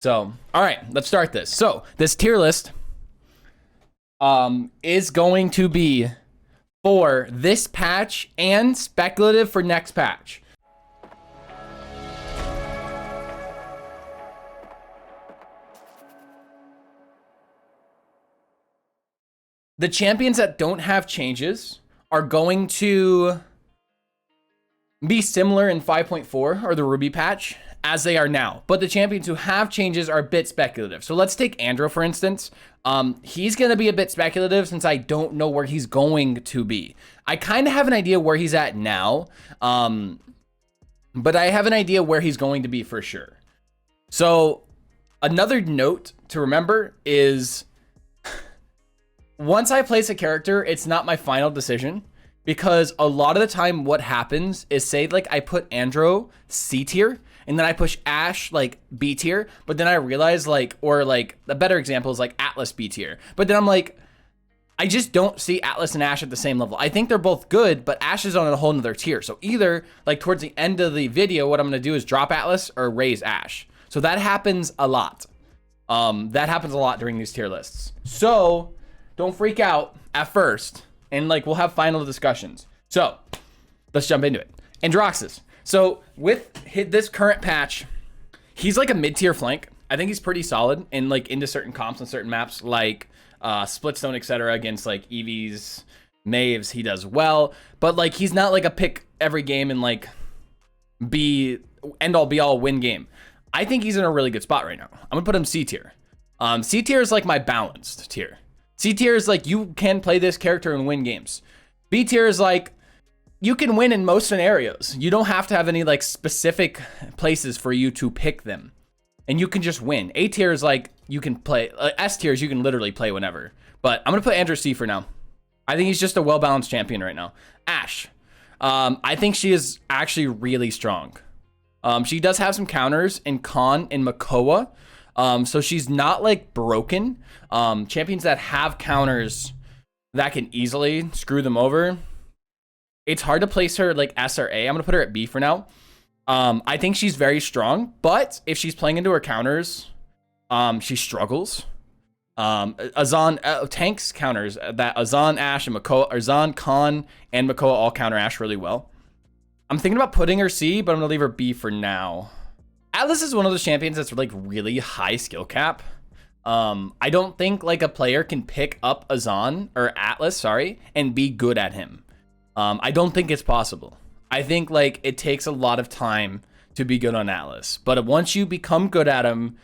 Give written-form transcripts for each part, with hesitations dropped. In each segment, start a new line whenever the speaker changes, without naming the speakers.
So, all right, let's start this. So this tier list is going to be for this patch and speculative for next patch. The champions that don't have changes are going to be similar in 5.4 or the RWBY patch as they are now. But the champions who have changes are a bit speculative. So let's take Andro, for instance. He's going to be a bit speculative since I don't know where he's going to be. I kind of have an idea where he's at now, but I have an idea where he's going to be for sure. So another note to remember is once I place a character, it's not my final decision, because a lot of the time what happens is, say like I put Andro C tier and then I push Ashe like B tier, but then I realize like, or like a better example is like Atlas B tier, but then I'm like, I just don't see Atlas and Ashe at the same level. I think they're both good, but Ashe is on a whole nother tier. So either like towards the end of the video, what I'm going to do is drop Atlas or raise Ashe. So that happens a lot. That happens a lot during these tier lists. So don't freak out at first, and like we'll have final discussions. So let's jump into it. Androxus. So with this current patch, he's like a mid-tier flank. I think he's pretty solid and like into certain comps on certain maps like Splitstone, etc. Against like EVs, Maves, he does well. But like he's not like a pick every game and like be end all be all win game. I think he's in a really good spot right now. I'm gonna put him C tier. C tier is like my balanced tier. C tier is like you can play this character and win games. B tier is like you can win in most scenarios. You don't have to have any like specific places for you to pick them, and you can just win. A tier is like you can play. S tier is you can literally play whenever. But I'm gonna put Andro C for now. I think he's just a well-balanced champion right now. Ashe. I think she is actually really strong. She does have some counters in Khan and Makoa. So she's not like broken. Champions that have counters that can easily screw them over, it's hard to place her like S or A. I'm gonna put her at B for now. I think she's very strong, but if she's playing into her counters, she struggles. Azan tanks counters that Azan, Ashe, and Makoa, Azan, Khan, and Makoa all counter Ashe really well. I'm thinking about putting her C, but I'm gonna leave her B for now. Atlas is one of those champions that's like really high skill cap. I don't think like a player can pick up Azan or Atlas, sorry, and be good at him. I don't think it's possible. I think like it takes a lot of time to be good on Atlas, but once you become good at him,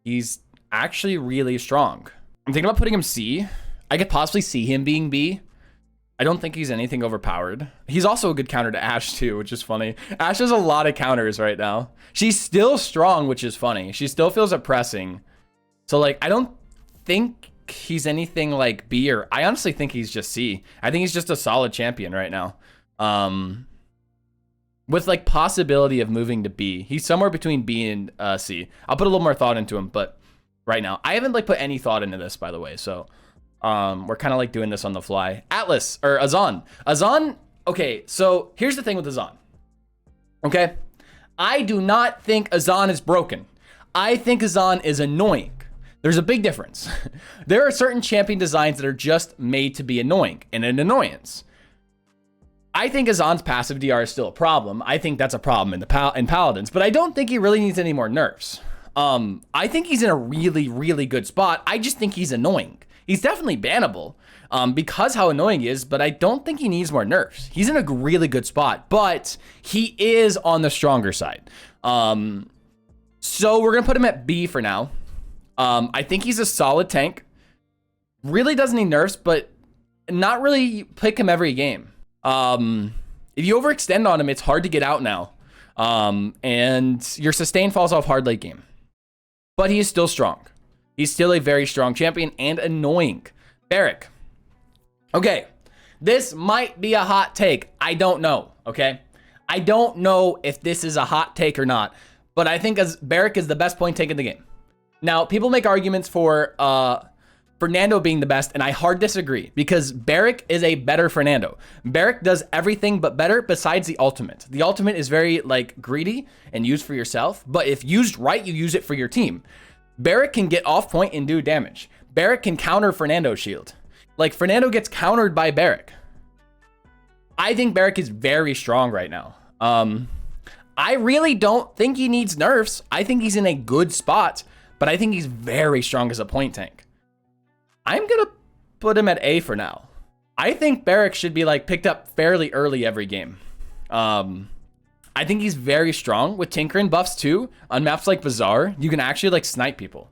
he's actually really strong. I'm thinking about putting him C. I could possibly see him being B. I don't think he's anything overpowered. He's also a good counter to Ashe too, which is funny. Ashe has a lot of counters right now. She's still strong, which is funny. She still feels oppressing. So like, I don't think he's anything like B, or I honestly think he's just C. I think he's just a solid champion right now. With like possibility of moving to B. He's somewhere between B and C. I'll put a little more thought into him, but right now, I haven't like put any thought into this, by the way. So we're kind of like doing this on the fly. Atlas or Azan. Okay, so here's the thing with Azan. Okay, I do not think Azan is broken. I think Azan is annoying. There's a big difference. There are certain champion designs that are just made to be annoying and an annoyance. I think Azan's passive DR is still a problem. I think that's a problem in Paladins, but I don't think he really needs any more nerfs. I think he's in a really, really good spot. I just think he's annoying. He's definitely bannable because how annoying he is, but I don't think he needs more nerfs. He's in a really good spot, but he is on the stronger side. So we're going to put him at B for now. I think he's a solid tank. Really doesn't need nerfs, but not really pick him every game. If you overextend on him, it's hard to get out now. And your sustain falls off hard late game. But he is still strong. He's still a very strong champion and annoying. Barrick. Okay, this might be a hot take. I don't know, okay? I don't know if this is a hot take or not, but I think Barrick is the best point tank in the game. Now, people make arguments for Fernando being the best, and I hard disagree because Barrick is a better Fernando. Barrick does everything but better besides the ultimate. The ultimate is very like greedy and used for yourself, but if used right, you use it for your team. Barrack can get off point and do damage. Barrack can counter Fernando's shield. Like, Fernando gets countered by Barrack. I think Barrack is very strong right now. I really don't think he needs nerfs. I think he's in a good spot, but I think he's very strong as a point tank. I'm going to put him at A for now. I think Barrack should be like picked up fairly early every game. I think he's very strong with Tinkerin buffs too. On maps like Bazaar, you can actually like snipe people.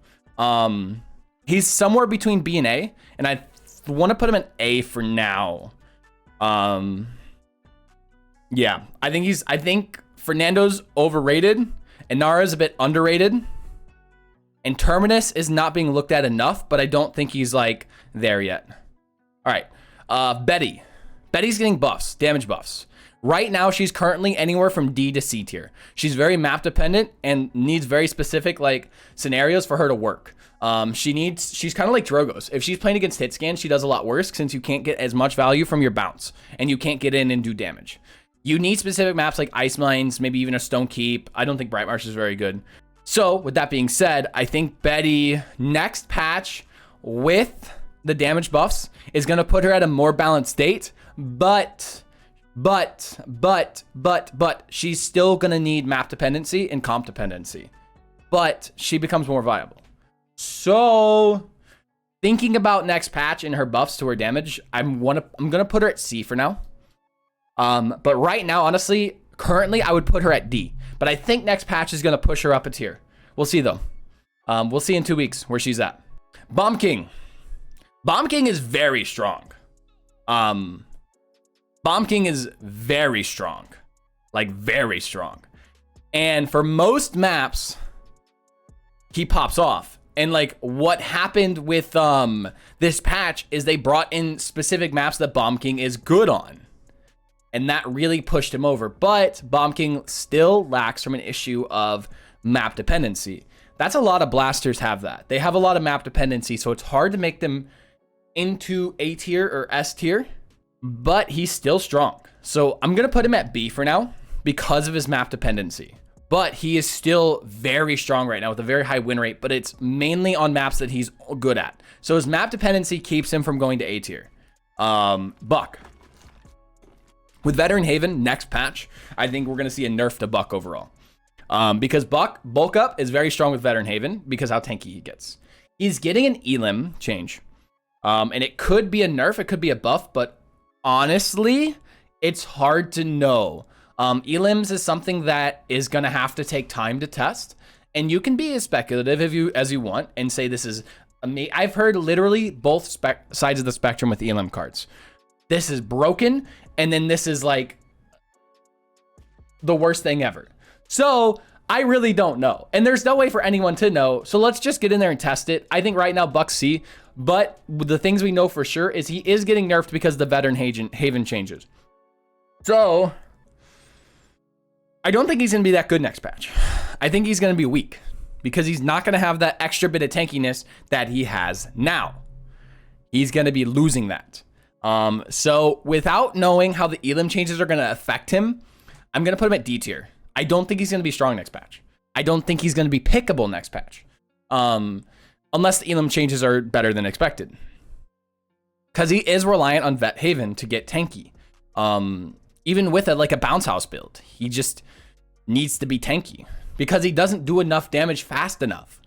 He's somewhere between B and A, and I want to put him at A for now. Yeah, I think Fernando's overrated, and Nara's a bit underrated, and Terminus is not being looked at enough, but I don't think he's like there yet. All right, Betty. Betty's getting buffs, damage buffs. Right now, she's currently anywhere from D to C tier. She's very map dependent and needs very specific like scenarios for her to work. She's kind of like Drogos. If she's playing against Hitscan, she does a lot worse since you can't get as much value from your bounce and you can't get in and do damage. You need specific maps like Ice Mines, maybe even a Stone Keep. I don't think Bright Marsh is very good. So with that being said, I think Betty next patch with the damage buffs is going to put her at a more balanced state, but she's still going to need map dependency and comp dependency, but she becomes more viable. So thinking about next patch and her buffs to her damage, I'm going to put her at C for now. But right now, honestly, currently I would put her at D, but I think next patch is going to push her up a tier. We'll see though. We'll see in 2 weeks where she's at. Bomb King. Bomb King is very strong. Bomb King is very strong, like very strong. And for most maps, he pops off. And like what happened with this patch is they brought in specific maps that Bomb King is good on. And that really pushed him over. But Bomb King still lacks from an issue of map dependency. That's a lot of blasters have that. They have a lot of map dependency, so it's hard to make them into A tier or S tier. But he's still strong. So I'm going to put him at B for now because of his map dependency. But he is still very strong right now with a very high win rate, but it's mainly on maps that he's good at. So his map dependency keeps him from going to A tier. Buck. With Veteran Haven, next patch, I think we're going to see a nerf to Buck overall. Because Buck, bulk up is very strong with Veteran Haven because how tanky he gets. He's getting an elim change. And it could be a nerf, it could be a buff, but honestly, it's hard to know. Elims is something that is going to have to take time to test, and you can be as speculative as you want and say this is amazing. I've heard literally both sides of the spectrum with Elim cards. This is broken, and then this is like the worst thing ever. So I really don't know, and there's no way for anyone to know. So let's just get in there and test it. I think right now Buck C. But the things we know for sure is he is getting nerfed because the Veteran Haven changes. So I don't think he's going to be that good next patch. I think he's going to be weak because he's not going to have that extra bit of tankiness that he has now. He's going to be losing that. So without knowing how the elim changes are going to affect him, I'm going to put him at D tier. I don't think he's going to be strong next patch. I don't think he's going to be pickable next patch. Unless the elim changes are better than expected. Because he is reliant on Vet Haven to get tanky. Even with like a bounce house build, he just needs to be tanky. Because he doesn't do enough damage fast enough.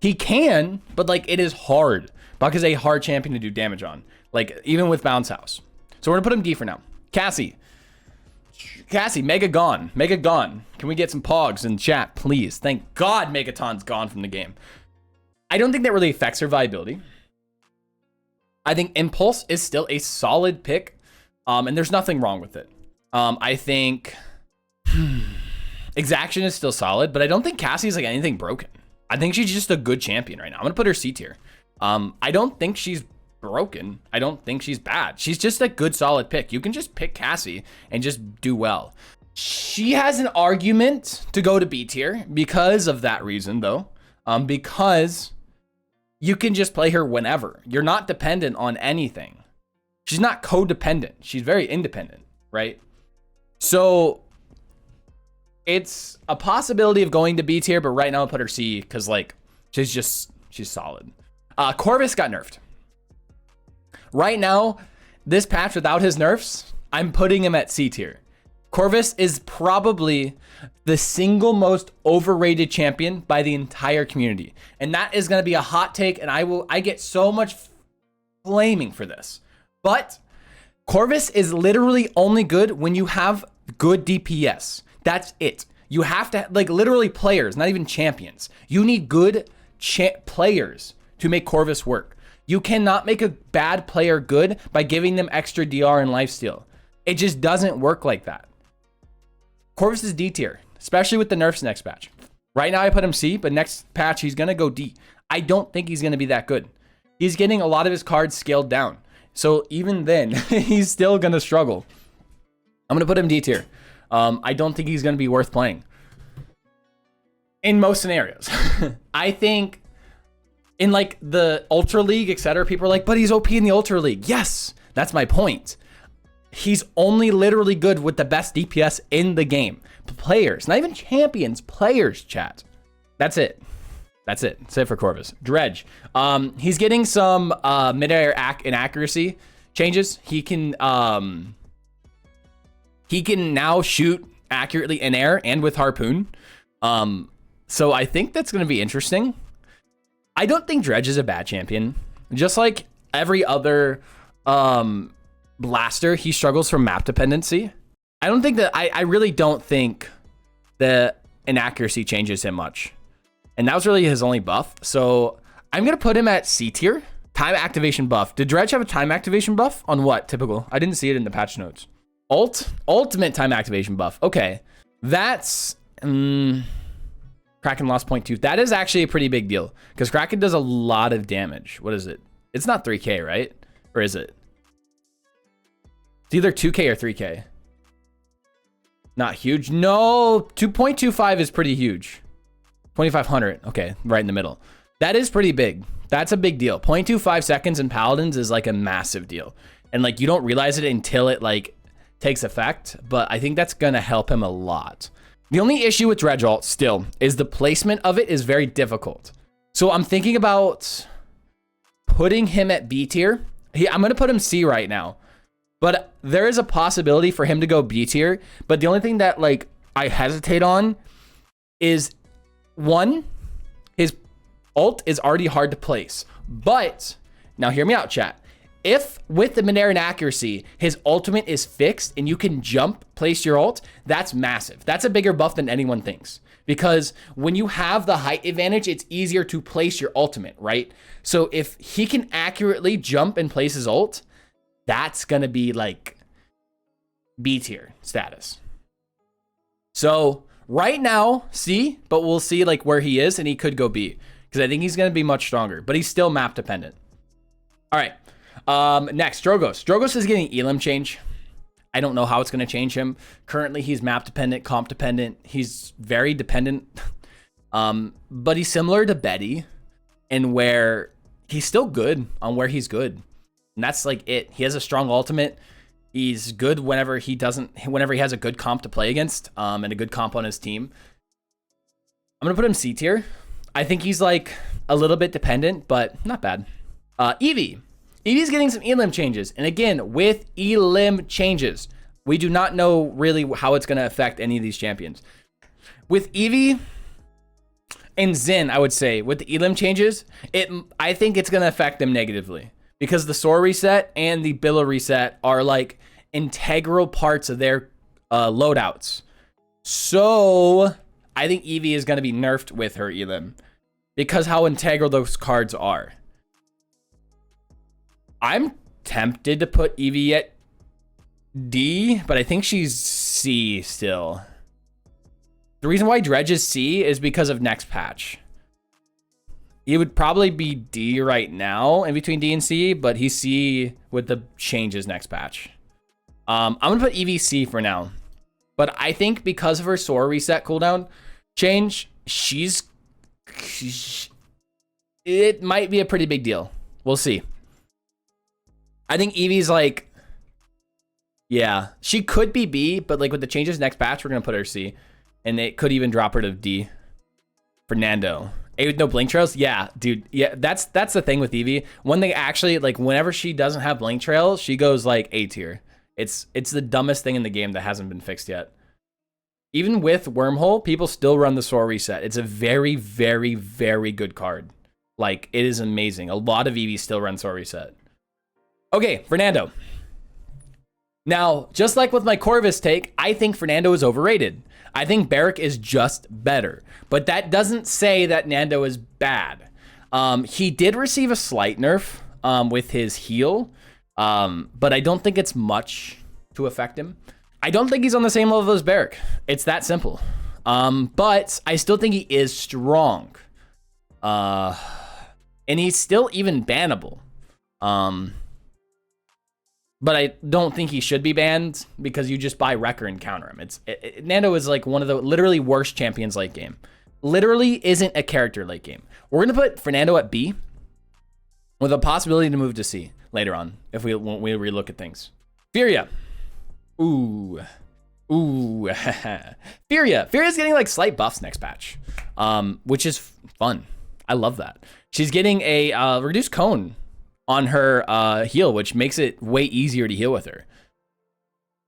He can, but like it is hard. Buck is a hard champion to do damage on. Like even with bounce house. So we're going to put him D for now. Cassie, Mega gone. Mega gone. Can we get some pogs in chat, please? Thank God Megaton's gone from the game. I don't think that really affects her viability. I think Impulse is still a solid pick, and there's nothing wrong with it. I think Exaction is still solid, but I don't think Cassie's like anything broken. I think she's just a good champion right now. I'm going to put her C tier. I don't think she's broken. I don't think she's bad. She's just a good solid pick. You can just pick Cassie and just do well. She has an argument to go to B tier because of that reason, though. Because you can just play her whenever. You're not dependent on anything. She's not codependent. She's very independent, right? So it's a possibility of going to B tier, but right now I'll put her C because like She's solid. Corvus got nerfed. Right now, this patch without his nerfs, I'm putting him at C tier. Corvus is probably the single most overrated champion by the entire community. And that is going to be a hot take, and I get so much flaming for this. But Corvus is literally only good when you have good DPS. That's it. You have to, like, literally players, not even champions. You need good players to make Corvus work. You cannot make a bad player good by giving them extra DR and lifesteal. It just doesn't work like that. Corvus is D tier, especially with the nerfs next patch. Right now I put him C, but next patch he's going to go D. I don't think he's going to be that good. He's getting a lot of his cards scaled down. So even then, he's still going to struggle. I'm going to put him D tier. I don't think he's going to be worth playing in most scenarios. I think in like the Ultra League, etc., people are like, but he's OP in the Ultra League. Yes, that's my point. He's only literally good with the best DPS in the game. Players, not even champions, players, chat. That's it. That's it. That's it for Corvus. Dredge. He's getting some mid-air inaccuracy changes. He can now shoot accurately in air and with harpoon. So I think that's going to be interesting. I don't think Dredge is a bad champion. Just like every other blaster, he struggles from map dependency. I don't think that I really don't think the inaccuracy changes him much. And that was really his only buff. So I'm going to put him at C tier. Time activation buff. Did Dredge have a time activation buff on what? Typical. I didn't see it in the patch notes. Ultimate time activation buff. Okay. That's Kraken lost 0.2. That is actually a pretty big deal because Kraken does a lot of damage. What is it? It's not 3k, right? Or is it? It's either 2k or 3k. Not huge. No, 2.25 is pretty huge. 2,500. Okay, right in the middle. That is pretty big. That's a big deal. 0.25 seconds in Paladins is like a massive deal. And like you don't realize it until it like takes effect, but I think that's gonna help him a lot. The only issue with Dredge ult still is the placement of it is very difficult. So I'm thinking about putting him at B tier. I'm gonna put him C right now. But there is a possibility for him to go B tier. But the only thing that like I hesitate on is one, his ult is already hard to place. But now hear me out, chat. If with the mid-air inaccuracy, his ultimate is fixed and you can jump, place your ult, that's massive. That's a bigger buff than anyone thinks. Because when you have the height advantage, it's easier to place your ultimate, right? So if he can accurately jump and place his ult, that's going to be like B tier status. So right now, C, but we'll see like where he is and he could go B because I think he's going to be much stronger, but he's still map dependent. All right. Next, Drogoz. Drogoz is getting elim change. I don't know how it's going to change him. Currently, he's map dependent, comp dependent. He's very dependent. But he's similar to Betty in where he's still good on where he's good. And that's like it. He has a strong ultimate. He's good whenever he has a good comp to play against, and a good comp on his team. I'm going to put him C tier. I think he's like a little bit dependent, but not bad. Eevee. Eevee's getting some elim changes. And again, with elim changes, we do not know really how it's going to affect any of these champions. With Eevee and Xin, I would say, with the elim changes, I think it's going to affect them negatively. Because the Soar reset and the Billa reset are like integral parts of their loadouts. So I think Eevee is going to be nerfed with her elim. Because how integral those cards are. I'm tempted to put Eevee at D, but I think she's C still. The reason why Dredge is C is because of next patch. He would probably be D right now in between D and C, but he's C with the changes next patch. I'm going to put Eevee C for now. But I think because of her Soar reset cooldown change, it might be a pretty big deal. We'll see. I think Eevee's like, yeah, she could be B, but like with the changes next patch, we're going to put her C. And it could even drop her to D. Fernando. A with no blink trails? Yeah, dude. Yeah, that's the thing with Eevee. When they actually, like, whenever she doesn't have blink trails, she goes, like, A tier. It's the dumbest thing in the game that hasn't been fixed yet. Even with Wormhole, people still run the Soar Reset. It's a very, very, very good card. Like, it is amazing. A lot of Eevees still run Soar Reset. Okay, Fernando. Now, just like with my Corvus take, I think Fernando is overrated. I think Barrack is just better. But that doesn't say that Nando is bad. He did receive a slight nerf with his heal, but I don't think it's much to affect him. I don't think he's on the same level as Barrack. It's that simple. But I still think he is strong. And he's still even bannable. But I don't think he should be banned because you just buy Wrecker and counter him. Nando is like one of the literally worst champions late game. Literally isn't a character late game. We're going to put Fernando at B with a possibility to move to C later on if when we relook at things. Furia. Ooh. Furia. Furia's getting like slight buffs next patch, which is fun. I love that. She's getting a reduced cone on her heal, which makes it way easier to heal with her.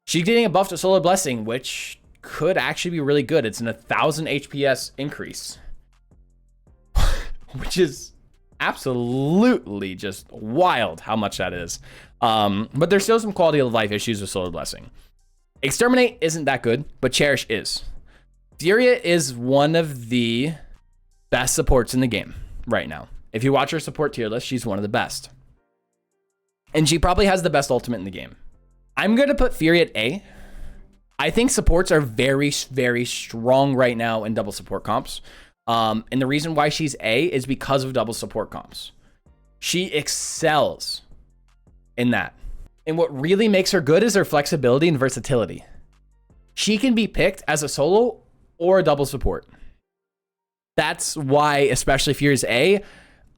She's getting a buff to Solar Blessing, which could actually be really good. It's an 1,000 HPS increase, which is absolutely just wild how much that is. But there's still some quality of life issues with Solar Blessing. Exterminate isn't that good, but Cherish is. Furia is one of the best supports in the game right now. If you watch her support tier list, she's one of the best. And she probably has the best ultimate in the game. I'm going to put Fury at A. I think supports are very, very strong right now in double support comps. And the reason why she's A is because of double support comps. She excels in that. And what really makes her good is her flexibility and versatility. She can be picked as a solo or a double support. That's why, especially Fury's A,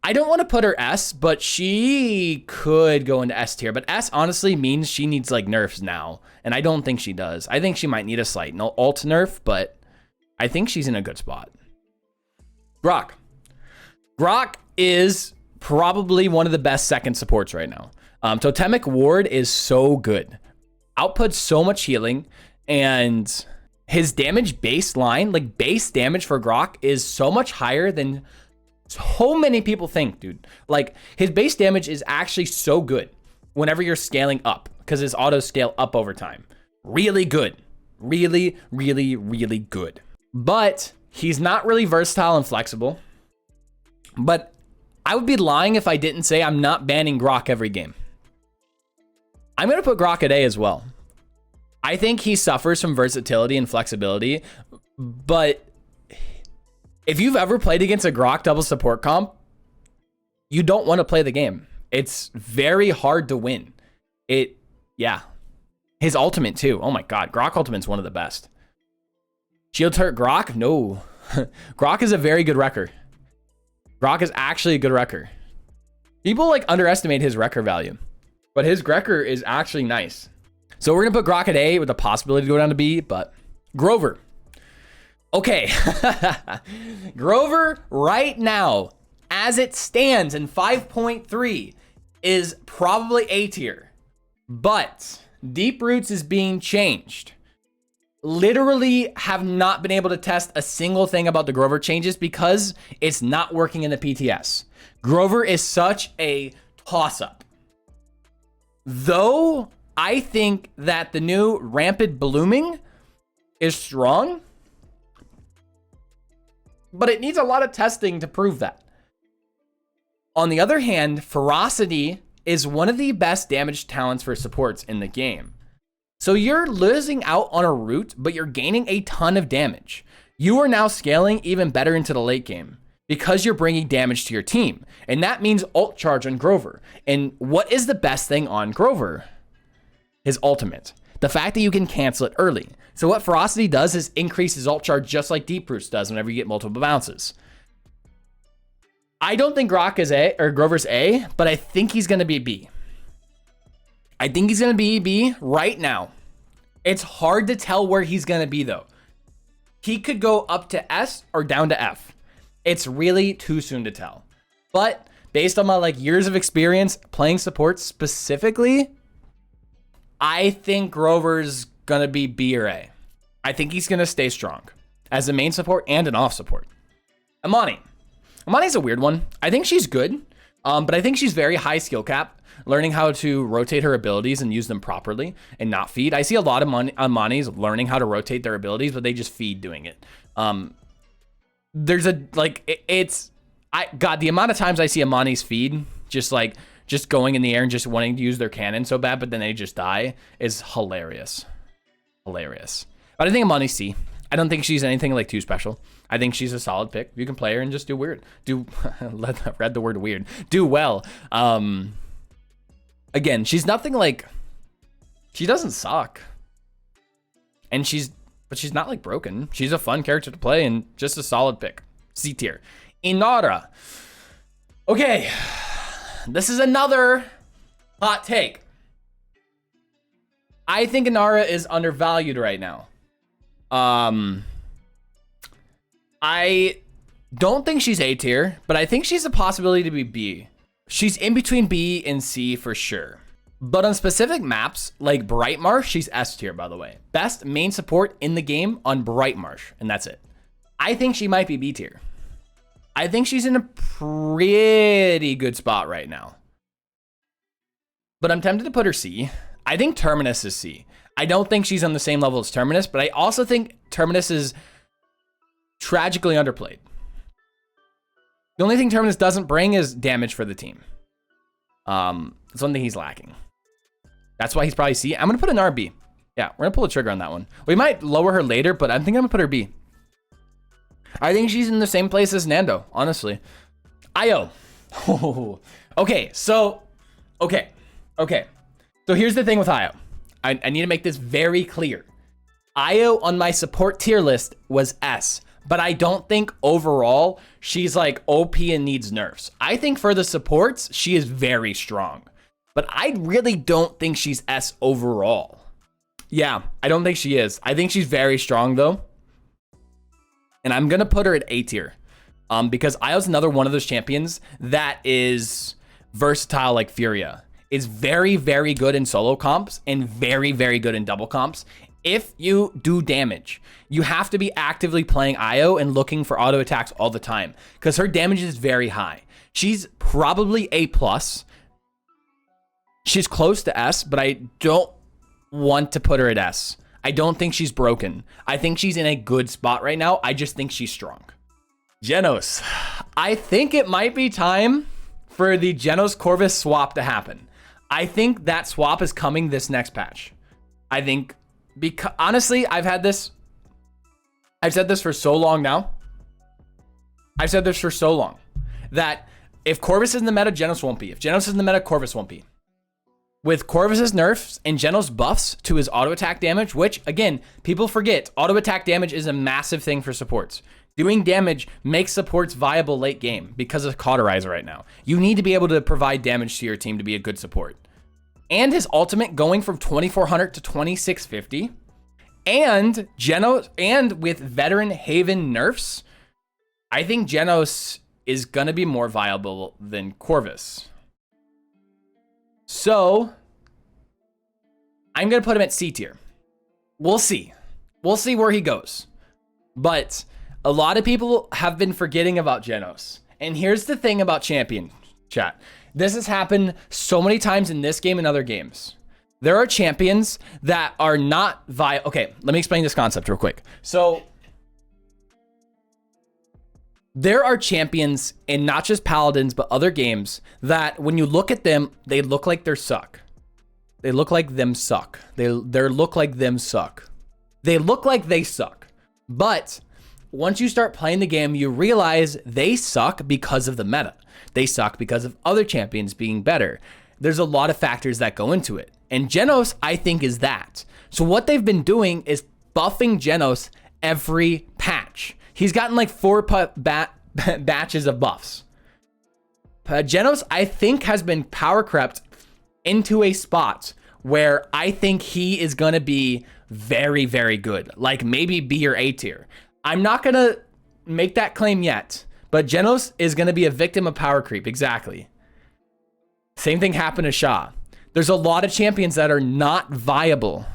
I don't want to put her S, but she could go into S tier. But S honestly means she needs like nerfs now. And I don't think she does. I think she might need a slight ult nerf, but I think she's in a good spot. Grok. Grok is probably one of the best second supports right now. Totemic Ward is so good. Outputs so much healing, and his damage baseline, like base damage for Grok, is so much higher than so many people think, dude. Like, his base damage is actually so good whenever you're scaling up, because his auto scale up over time. Really good. Really, really, really good. But he's not really versatile and flexible. But I would be lying if I didn't say I'm not banning Grok every game. I'm going to put Grok at A as well. I think he suffers from versatility and flexibility, but if you've ever played against a Grok double support comp, you don't want to play the game. It's very hard to win. Yeah. His ultimate too. Oh my God. Grok ultimate's one of the best. Shield turret Grok? No. Grok is a very good wrecker. Grok is actually a good wrecker. People like underestimate his wrecker value, but his wrecker is actually nice. So we're going to put Grok at A with the possibility to go down to B, but Grover. Okay. Grover right now, as it stands in 5.3, is probably A tier, but Deep Roots is being changed. Literally have not been able to test a single thing about the Grover changes because it's not working in the PTS. Grover is such a toss-up. Though I think that the new Rampant Blooming is strong, but it needs a lot of testing to prove that. On the other hand, Ferocity is one of the best damage talents for supports in the game. So you're losing out on a root, but you're gaining a ton of damage. You are now scaling even better into the late game because you're bringing damage to your team. And that means ult charge on Grover. And what is the best thing on Grover? His ultimate. The fact that you can cancel it early. So what Ferocity does is increase his ult charge just like Deep Roots does whenever you get multiple bounces. I don't think Grok is A, or Grover's A, but I think he's going to be B. I think he's going to be B right now. It's hard to tell where he's going to be, though. He could go up to S or down to F. It's really too soon to tell. But based on my like years of experience playing support specifically, I think Grover's gonna be B or A. I think he's gonna stay strong as a main support and an off support. Amani's a weird one. I think she's good, but I think she's very high skill cap, learning how to rotate her abilities and use them properly and not feed. I see a lot of Amanis learning how to rotate their abilities, but they just feed doing it. There's a like God, the amount of times I see Amani's feed just going in the air and just wanting to use their cannon so bad, but then they just die is hilarious. Hilarious. But I think Amani's C. I don't think she's anything like too special. I think she's a solid pick. You can play her and just do weird. Read the word weird. Do well. Again, she's nothing like, she doesn't suck. But she's not like broken. She's a fun character to play and just a solid pick. C tier. Inara. Okay. This is another hot take. I think Inara is undervalued right now. I don't think she's A tier, but I think she's a possibility to be B. She's in between B and C for sure. But on specific maps, like Brightmarsh, she's S tier, by the way. Best main support in the game on Brightmarsh, and that's it. I think she might be B tier. I think she's in a pretty good spot right now. But I'm tempted to put her C. I think Terminus is C. I don't think she's on the same level as Terminus, but I also think Terminus is tragically underplayed. The only thing Terminus doesn't bring is damage for the team. That's one thing he's lacking. That's why he's probably C. I'm going to put an RB. Yeah, we're going to pull the trigger on that one. We might lower her later, but I think I'm going to put her B. I think she's in the same place as Nando, honestly. Io. Okay, so here's the thing with Io. I need to make this very clear. Io on my support tier list was S, but I don't think overall she's like OP and needs nerfs. I think for the supports, she is very strong, but I really don't think she's S overall. Yeah, I don't think she is. I think she's very strong though. And I'm going to put her at A tier because Io's another one of those champions that is versatile like Furia. Is very, very good in solo comps and very, very good in double comps. If you do damage, you have to be actively playing Io and looking for auto attacks all the time because her damage is very high. She's probably A+. She's close to S, but I don't want to put her at S. I don't think she's broken. I think she's in a good spot right now. I just think she's strong. Genos. I think it might be time for the Genos Corvus swap to happen. I think that swap is coming this next patch. I think, because honestly, I've said this for so long now. I've said this for so long that if Corvus is in the meta, Genos won't be. If Genos is in the meta, Corvus won't be. With Corvus's nerfs and Genos buffs to his auto attack damage, which again, people forget, auto attack damage is a massive thing for supports. Doing damage makes supports viable late game because of Cauterizer right now. You need to be able to provide damage to your team to be a good support. And his ultimate going from 2400 to 2650. And Genos, and with veteran Haven nerfs, I think Genos is going to be more viable than Corvus. So, I'm going to put him at C tier. We'll see. We'll see where he goes. But a lot of people have been forgetting about Genos. And here's the thing about champion, chat. This has happened so many times in this game and other games. There are champions that are not Okay, let me explain this concept real quick. So, there are champions in not just Paladins, but other games that when you look at them, they look like they suck. They look like them suck. They look like them suck. They look like they suck. But once you start playing the game, you realize they suck because of the meta. They suck because of other champions being better. There's a lot of factors that go into it. And Genos, I think, is that. So what they've been doing is buffing Genos every patch. He's gotten like 4 batches of buffs. Genos, I think, has been power crept into a spot where I think he is going to be very, very good. Like maybe B or A tier. I'm not going to make that claim yet, But Genos is going to be a victim of power creep. Exactly. Same thing happened to Sha. There's a lot of champions that are not viable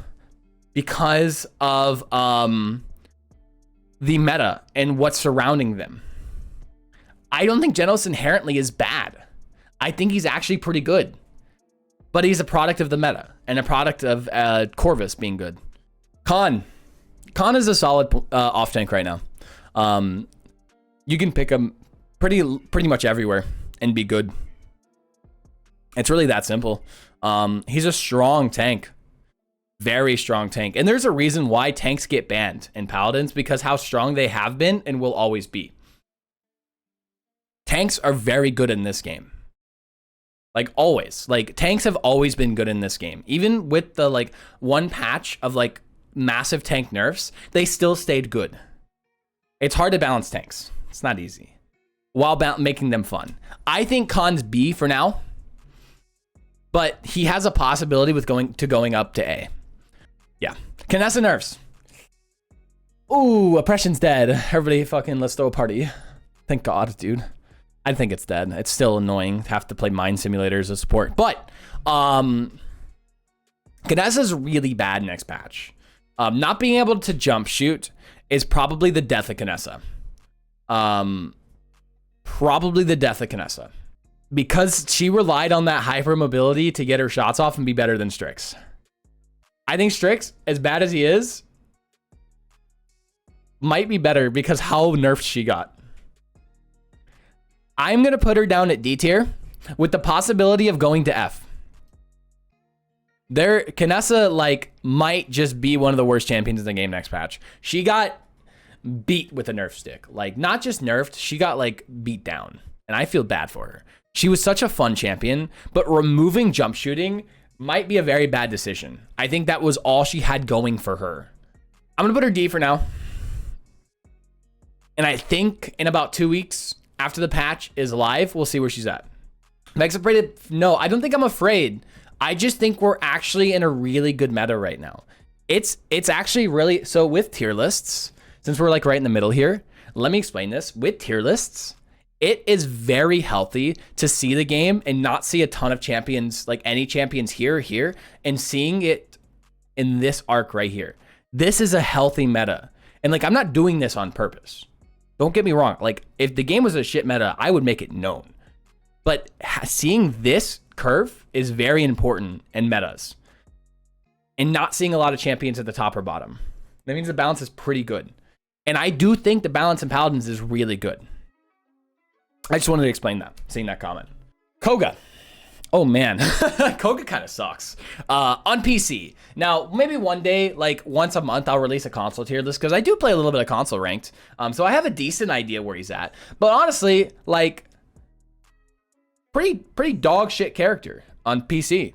because of the meta and what's surrounding them. I don't think Genos inherently is bad. I think he's actually pretty good. But he's a product of the meta and a product of Corvus being good. Khan is a solid off tank right now. You can pick him pretty much everywhere and be good. It's really that simple. He's a strong tank. Very strong tank. And there's a reason why tanks get banned in Paladins, because how strong they have been and will always be. Tanks are very good in this game. Like always. Like tanks have always been good in this game. Even with the like one patch of like massive tank nerfs, they still stayed good. It's hard to balance tanks. It's not easy. While making them fun. I think Khan's B for now. But he has a possibility with going up to A. Yeah. Kinessa nerfs. Ooh, Oppression's dead. Everybody fucking let's throw a party. Thank God, dude. I think it's dead. It's still annoying to have to play Mine Simulator as a support. But Kinessa's really bad next patch. Not being able to jump shoot is probably the death of Kinessa. Probably the death of Kinessa. Because she relied on that hyper mobility to get her shots off and be better than Strix. I think Strix, as bad as he is, might be better because how nerfed she got. I'm going to put her down at D tier with the possibility of going to F. Kinessa, like, might just be one of the worst champions in the game next patch. She got beat with a nerf stick. Like, not just nerfed, she got, like, beat down. And I feel bad for her. She was such a fun champion, but removing jump shooting might be a very bad decision. I think that was all she had going for her. I'm going to put her D for now. And I think in about 2 weeks, after the patch is live, we'll see where she's at. Meg's afraid of, no, I don't think I'm afraid. I just think we're actually in a really good meta right now. It's actually really, so with tier lists, since we're like right in the middle here, let me explain this. With tier lists, it is very healthy to see the game and not see a ton of champions, like any champions here or here, and seeing it in this arc right here. This is a healthy meta. And like, I'm not doing this on purpose. Don't get me wrong. Like, if the game was a shit meta, I would make it known. But seeing this curve is very important in metas. And not seeing a lot of champions at the top or bottom. That means the balance is pretty good. And I do think the balance in Paladins is really good. I just wanted to explain that, seeing that comment. Koga. Oh man, Koga kind of sucks. On PC. Now, maybe one day, like once a month, I'll release a console tier list because I do play a little bit of console ranked. So I have a decent idea where he's at. But honestly, like, pretty dog shit character on PC.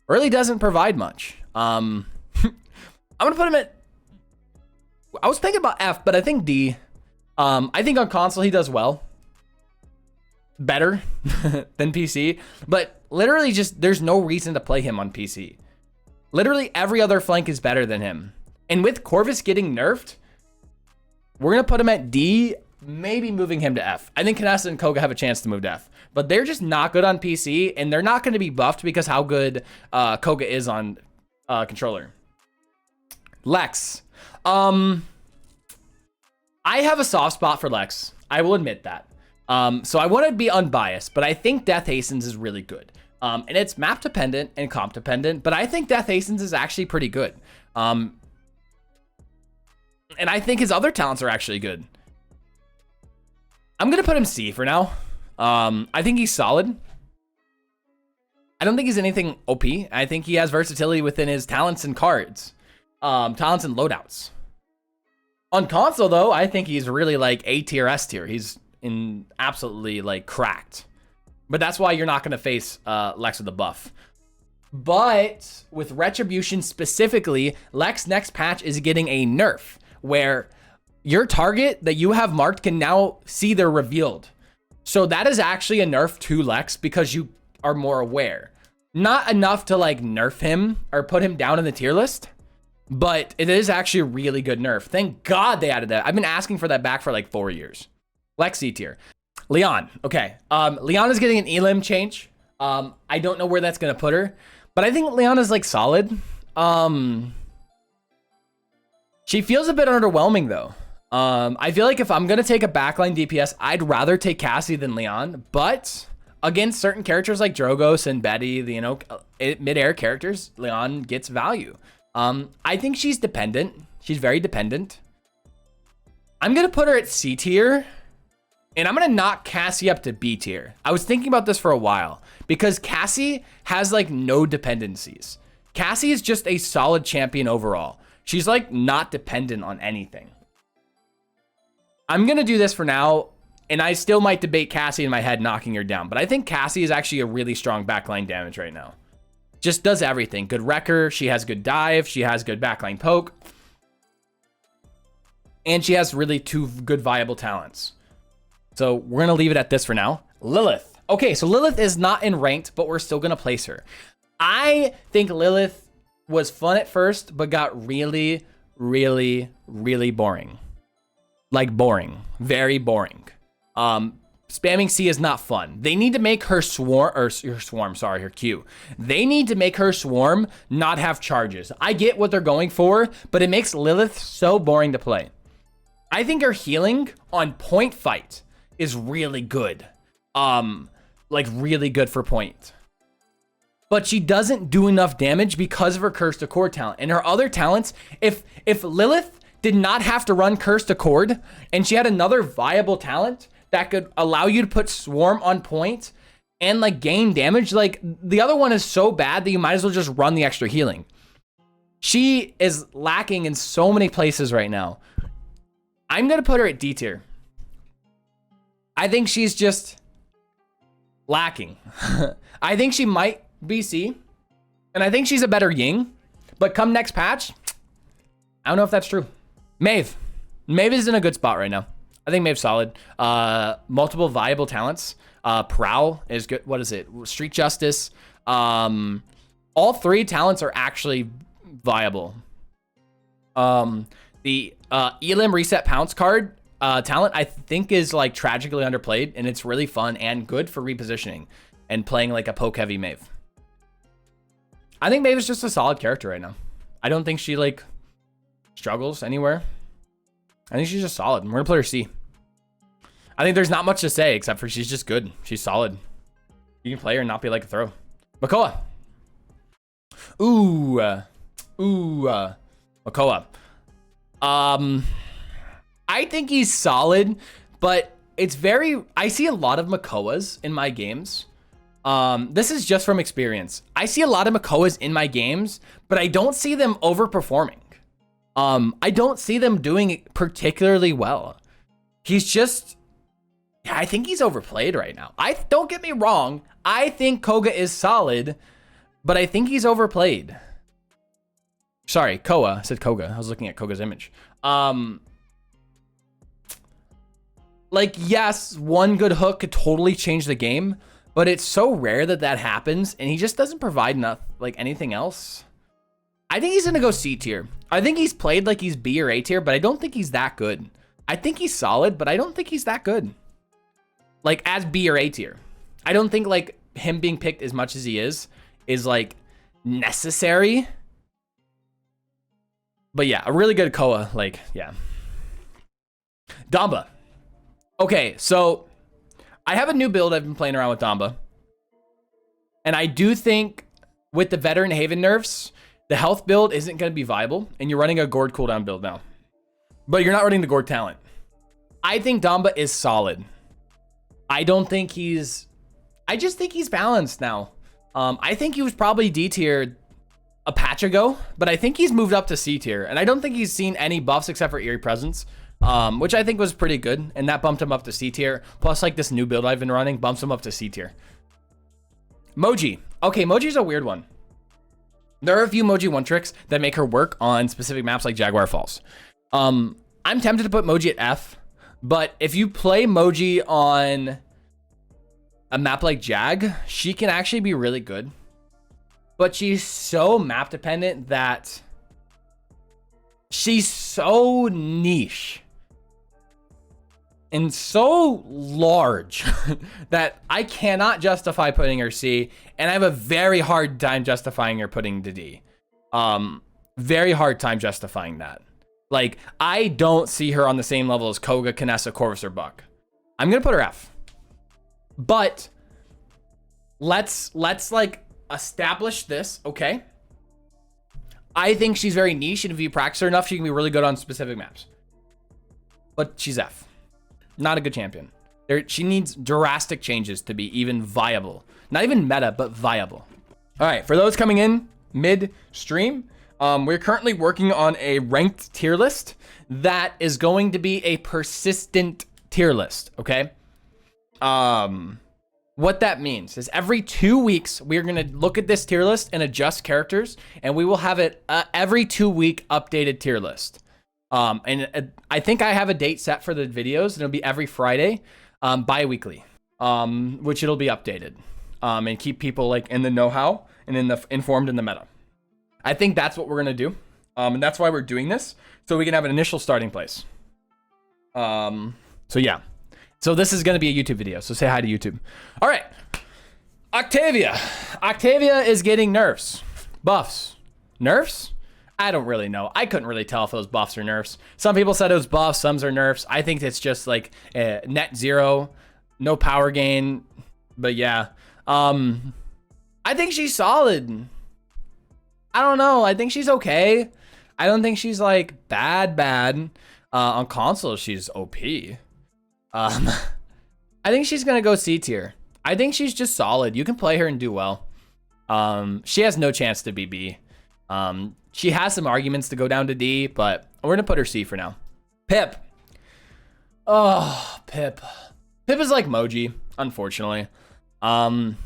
Really doesn't provide much. I'm gonna put him at, I was thinking about F, but I think D. I think on console he does well. Better than PC, but literally just there's no reason to play him on PC. Literally every other flank is better than him. And with Corvus getting nerfed, we're gonna put him at D, maybe moving him to F. I think Kinessa and Koga have a chance to move to F, but they're just not good on PC, and they're not going to be buffed because how good Koga is on controller. Lex. I have a soft spot for Lex. I will admit that. So I want to be unbiased, but I think Death Hastens is really good. And it's map dependent and comp dependent, but I think Death Hastens is actually pretty good. And I think his other talents are actually good. I'm going to put him C for now. I think he's solid. I don't think he's anything OP. I think he has versatility within his talents and cards. Talents and loadouts. On console, though, I think he's really like A tier, S tier. He's in absolutely like cracked. But that's why you're not going to face Lex with a buff. But with Retribution specifically, Lex next patch is getting a nerf where your target that you have marked can now see they're revealed. So that is actually a nerf to Lex because you are more aware. Not enough to like nerf him or put him down in the tier list, but it is actually a really good nerf. Thank God they added that. I've been asking for that back for like 4 years. Flex C tier. Leon. Okay. Leon is getting an elim change. I don't know where that's gonna put her, but I think Leon is like solid. She feels a bit underwhelming though. I feel like if I'm gonna take a backline DPS, I'd rather take Cassie than Leon, but against certain characters like Drogos and Betty, the, you know, mid-air characters, Leon gets value. I think she's dependent. She's very dependent. I'm gonna put her at C tier, and I'm gonna knock Cassie up to B tier. I was thinking about this for a while because Cassie has like no dependencies. Cassie is just a solid champion overall. She's like not dependent on anything. I'm gonna do this for now, and I still might debate Cassie in my head knocking her down, but I think Cassie is actually a really strong backline damage right now. Just does everything. Good wrecker, she has good dive, she has good backline poke, and she has really two good viable talents. So we're gonna leave it at this for now. Lilith. Okay, so Lilith is not in ranked, but we're still gonna place her. I think Lilith was fun at first, but got really, really, really boring. Like boring, very boring. Spamming C is not fun. They need to make her her Q. They need to make her swarm not have charges. I get what they're going for, but it makes Lilith so boring to play. I think her healing on point fight is really good. Like really good for point. But she doesn't do enough damage because of her Curse to Cord talent. And her other talents, if Lilith did not have to run Curse to Cord, and she had another viable talent that could allow you to put Swarm on point and like gain damage, like the other one is so bad that you might as well just run the extra healing. She is lacking in so many places right now. I'm gonna put her at D tier. I think she's just lacking. I think she might be C, and I think she's a better Ying, but come next patch, I don't know if that's true. Maeve is in a good spot right now. I think Maeve's solid. Multiple viable talents. Prowl is good. What is it? Street Justice. All three talents are actually viable. The Elim Reset Pounce card talent I think is like tragically underplayed, and it's really fun and good for repositioning and playing like a poke heavy Maeve. I think Maeve is just a solid character right now. I don't think she like struggles anywhere. I think she's just solid. We're gonna put her C. I think there's not much to say except for she's just good. She's solid. You can play her and not be like a throw. Makoa. Makoa. I think he's solid, but it's very, I see a lot of Makoas in my games. This is just from experience. I see a lot of Makoas in my games, but I don't see them overperforming. I don't see them doing it particularly well. He's just, yeah, I think he's overplayed right now. Don't get me wrong. I think Koga is solid, but I think he's overplayed. Sorry, Koa. I said Koga. I was looking at Koga's image. Like, yes, one good hook could totally change the game, but it's so rare that that happens, and he just doesn't provide enough, like, anything else. I think he's gonna go C tier. I think he's played like he's B or A tier, but I don't think he's that good. I think he's solid, but I don't think he's that good. Like, as B or A tier. I don't think, like, him being picked as much as he is like, necessary. But yeah, a really good Koa, like, yeah. Damba. Okay, so I have a new build I've been playing around with Damba. And I do think with the Veteran Haven nerfs, the health build isn't going to be viable, and you're running a Gourd cooldown build now. But you're not running the Gourd talent. I think Damba is solid. I don't think he's... I just think he's balanced now. I think he was probably D tier a patch ago, but I think he's moved up to C tier, and I don't think he's seen any buffs except for Eerie Presence, which I think was pretty good, and that bumped him up to C tier. Plus, like, this new build I've been running bumps him up to C tier. Moji. Okay, Moji's a weird one. There are a few Moji one tricks that make her work on specific maps like Jaguar Falls. I'm tempted to put Moji at F, but if you play Moji on a map like Jag, she can actually be really good. But she's so map dependent that she's so niche and so large that I cannot justify putting her C, and I have a very hard time justifying her putting to D. Very hard time justifying that. Like, I don't see her on the same level as Koga, Kinessa, Corvus, or Buck. I'm gonna put her F. But let's like establish this, okay? I think she's very niche, and if you practice her enough, she can be really good on specific maps. But she's F. Not a good champion. She needs drastic changes to be even viable. Not even meta, but viable. All right, for those coming in mid-stream, we're currently working on a ranked tier list that is going to be a persistent tier list, okay? What that means is every 2 weeks, we're going to look at this tier list and adjust characters, and we will have it every 2 week updated tier list. I think I have a date set for the videos, and it'll be every Friday, bi-weekly, which it'll be updated, and keep people like in the know-how and informed in the meta. I think that's what we're going to do. And that's why we're doing this, so we can have an initial starting place. So yeah. So this is going to be a YouTube video, so say hi to YouTube. All right. Octavia. Octavia is getting nerfs. Buffs. Nerfs? I don't really know. I couldn't really tell if it was buffs or nerfs. Some people said it was buffs, some are nerfs. I think it's just like net zero, no power gain. But yeah. I think she's solid. I don't know. I think she's okay. I don't think she's like bad. On console, she's OP. I think she's gonna go C tier. I think she's just solid. You can play her and do well. She has no chance to be B. She has some arguments to go down to D, but we're gonna put her C for now. Pip. Oh, Pip. Pip is like Moji, unfortunately. Mega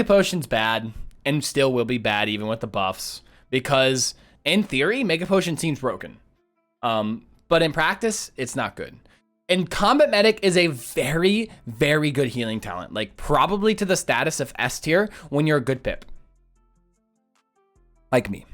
Potion's bad, and still will be bad even with the buffs, because in theory, Mega Potion seems broken. But in practice, it's not good. And Combat Medic is a very, very good healing talent. Like, probably to the status of S tier when you're a good Pip. Like me.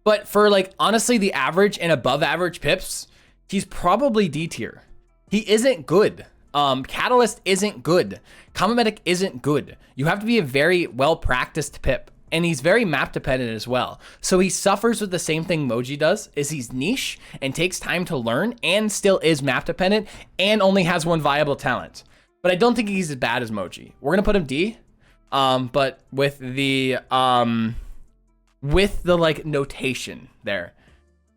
But for, like, honestly, the average and above average Pips, he's probably D tier. He isn't good. Catalyst isn't good. Combat Medic isn't good. You have to be a very well-practiced Pip. And he's very map dependent as well. So he suffers with the same thing Moji does, is he's niche and takes time to learn and still is map dependent and only has one viable talent. But I don't think he's as bad as Moji. We're gonna put him D, but with the like notation there.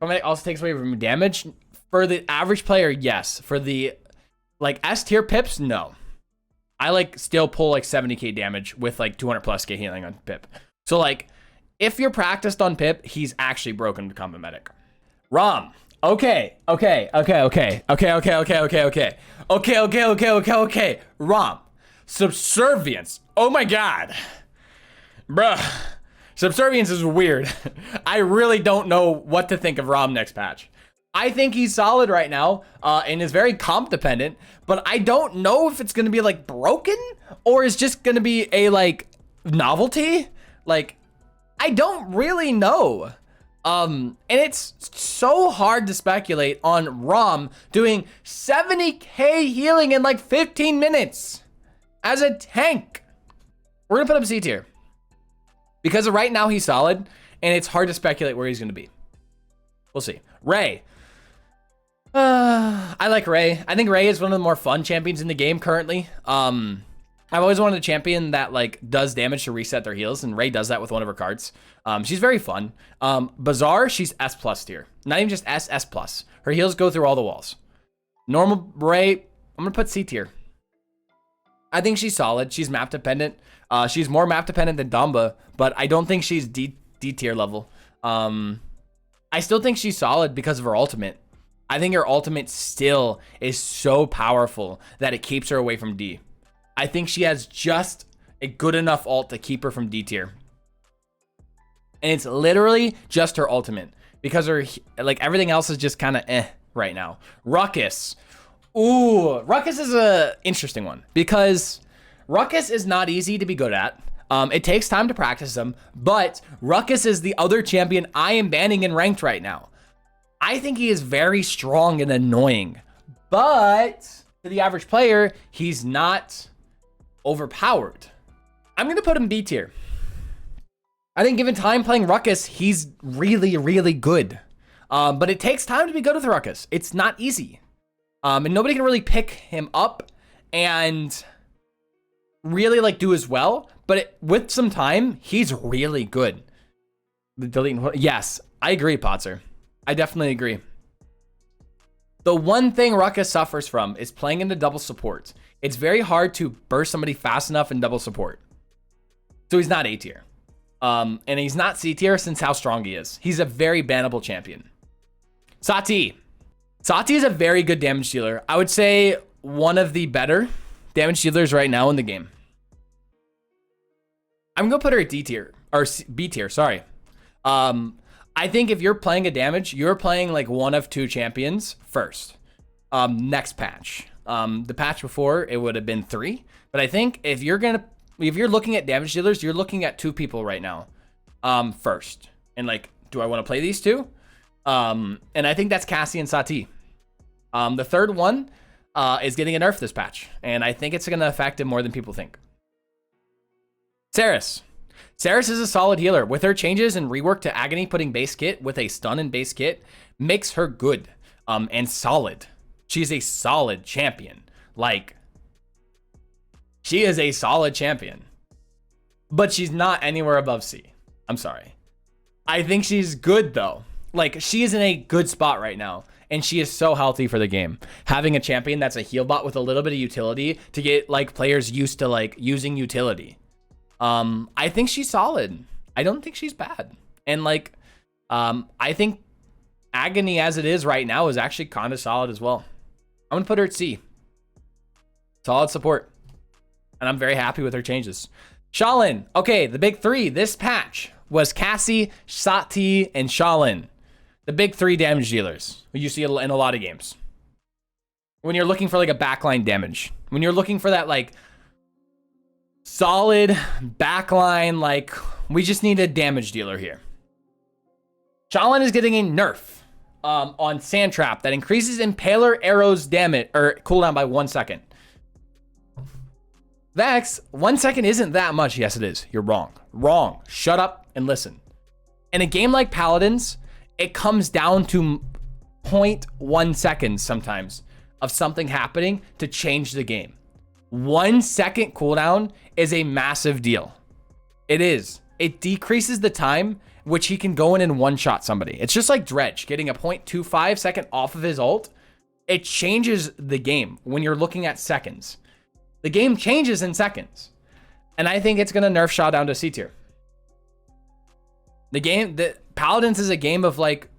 It also takes away from damage. For the average player, yes. For the like S tier Pips, no. I like still pull like 70k damage with like 200 plus K healing on Pip. So, like, if you're practiced on Pip, he's actually broken to Combat Medic. RWBY. Okay. RWBY. Subservience. Oh my God. Bruh. Subservience is weird. I really don't know what to think of RWBY next patch. I think he's solid right now, and is very comp dependent, but I don't know if it's going to be, like, broken, or is just going to be a, like, novelty. Like, I don't really know. And it's so hard to speculate on RWBY doing 70k healing in like 15 minutes as a tank. We're gonna put him C tier because right now he's solid and it's hard to speculate where he's gonna be. We'll see. RWBY. I like RWBY. I think RWBY is one of the more fun champions in the game currently. I've always wanted a champion that like does damage to reset their heals, and RWBY does that with one of her cards. She's very fun. Bazaar, she's S plus tier. Not even just S plus. Her heals go through all the walls. Normal RWBY, I'm gonna put C tier. I think she's solid. She's map dependent. She's more map dependent than Damba, but I don't think she's D tier level. I still think she's solid because of her ultimate. I think her ultimate still is so powerful that it keeps her away from D. I think she has just a good enough ult to keep her from D tier. And it's literally just her ultimate because her, like, everything else is just kind of right now. Ruckus. Ooh, Ruckus is a interesting one because Ruckus is not easy to be good at. It takes time to practice them, but Ruckus is the other champion I am banning in ranked right now. I think he is very strong and annoying, But to the average player, he's not overpowered. I'm going to put him B tier. I think given time playing Ruckus, he's really, really good. But it takes time to be good with Ruckus. It's not easy. And nobody can really pick him up and really like do as well. But with some time, he's really good. Yes, I agree, Potzer. I definitely agree. The one thing Ruckus suffers from is playing into double support. It's very hard to burst somebody fast enough in double support. So he's not A tier. And he's not C tier since how strong he is. He's a very bannable champion. Sati. Sati is a very good damage dealer. I would say one of the better damage dealers right now in the game. I'm going to put her at D tier, or B tier, sorry. I think if you're playing a damage, you're playing like one of two champions first. Next patch. The patch before, it would have been 3. But I think if you're looking at damage dealers, you're looking at 2 people right now. First. And like, do I want to play these 2? And I think that's Cassie and Sati. The third one is getting a nerf this patch. And I think it's going to affect him more than people think. Saris. Saris is a solid healer. With her changes and rework to Agony, putting base kit with a stun and base kit makes her good and solid. She's a solid champion. Like, she is a solid champion. But she's not anywhere above C. I'm sorry. I think she's good, though. Like, she is in a good spot right now. And she is so healthy for the game. Having a champion that's a heal bot with a little bit of utility to get, like, players used to, like, using utility. I think she's solid. I don't think she's bad. And like, I think Agony as it is right now is actually kind of solid as well. I'm going to put her at C. Solid support. And I'm very happy with her changes. Shalin. Okay, the big 3 this patch was Cassie, Sati, and Shalin. The big 3 damage dealers. You see it in a lot of games. When you're looking for like a backline damage. When you're looking for that like solid backline, like we just need a damage dealer here. Shalin is getting a nerf on Sand Trap that increases Impaler arrows damage or cooldown by 1 second. Vex, 1 second isn't that much. Yes, it is. You're wrong. Wrong. Shut up and listen. In a game like Paladins, it comes down to 0.1 seconds sometimes of something happening to change the game. 1 second cooldown is a massive deal. It is. It decreases the time which he can go in and one-shot somebody. It's just like Dredge getting a 0.25 second off of his ult. It changes the game when you're looking at seconds. The game changes in seconds. And I think it's going to nerf Shaw down to C tier. The Paladins is a game of like